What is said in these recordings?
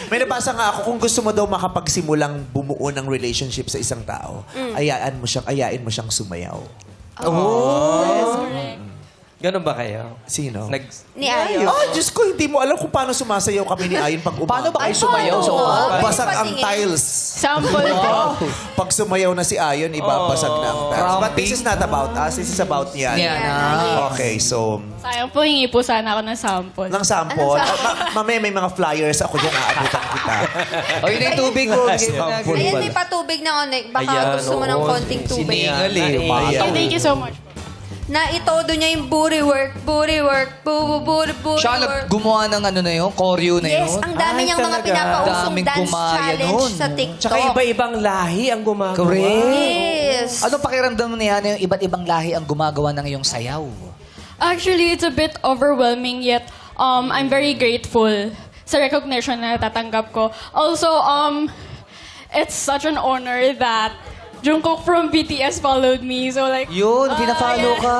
May nabasa nga ako, kung gusto mo daw makapagsimulang bumuo ng relationship sa isang tao, ayain mo siyang sumayaw. Ganun ba kayo? Sino? Ni Ayo. Oh, Diyos ko, hindi mo alam kung paano sumasayaw kami ni Ayon pag umaga. Paano ba kayo sumayaw sa umaga? Basag ang tiles. Sample po. Pag sumayaw na si Ayon, ibabasag na ang tiles. But this is not about us. This is about Niana. Niana. Okay, so, Sayang po, hingi po sana ako ng sample. ng sample. Mamaya may mga flyers ako dyan, aabutan kita. O, yun yung tubig mo. Ayan, may patubig na Onek. Baka Ayan, gusto mo ng oo. konting tubig. Siningal eh. Ayan. Thank you so much po. Na itodo niya yung booty work, booty Siya work. gumawa ng ano na yun, choreo na yun. Yes, ang dami Ay, niyang mga talaga? pinapausong Daming dance gumaya challenge nun. sa TikTok. Tsaka iba-ibang lahi ang gumagawa. Correct. Yes. Ano pakiramdam mo niya yung iba't ibang lahi ang gumagawa ng iyong sayaw? Actually, it's a bit overwhelming yet I'm very grateful sa recognition na natatanggap ko. Also, it's such an honor that Jungkook from BTS followed me. So like, Yun, pinafollow ka.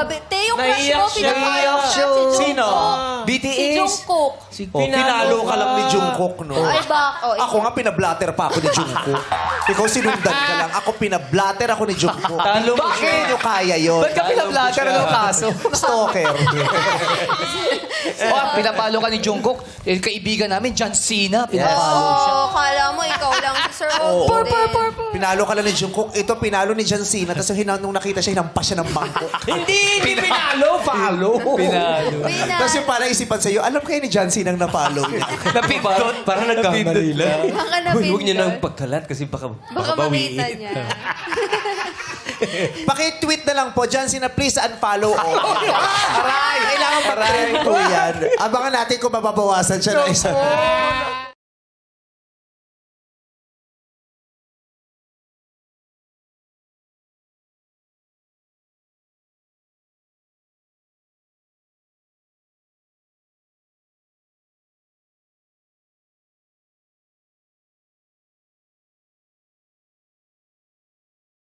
Grabe. Te, yung crush Naiiyak mo, siya. pinapalo Naiiyak ka siya. si Jungkook. Sino? Si BTS. Jungkook. Pinalo ka lang ni Jungkook, no? Ay, Ako nga, pinablatter pa ako ni Jungkook. Ikaw sinundan ka lang. Ako, pinablatter ako ni Jungkook. Talo mo Bakit siya. nyo kaya yun? Ba't ka pinablatter? Anong kaso? Stalker. Pinapalo ka ni Jungkook. Yung kaibigan namin, John Cena. Pinapalo siya. Oh, kala mo ikaw lang si Sir Oo. Oak. Pinalo ka lang ni Jungkook. Ito, pinalo ni John Cena. Tapos nung nakita siya, hinampas siya ng mangkok. Hindi pinalo, follow. Pinalo. Tapos yung pala isipan sa'yo, alam kayo ni John Cena ang na-follow niya. Napindot. Parang nagkamali lang. Baka Uy, huwag niyo napindot. nang pagkalat kasi baka Baka bawiin. makita niya. Paki-tweet na lang po, John Cena, please unfollow. Aray! Kailangan pa-trend po yan. Abangan natin kung mababawasan siya na isa.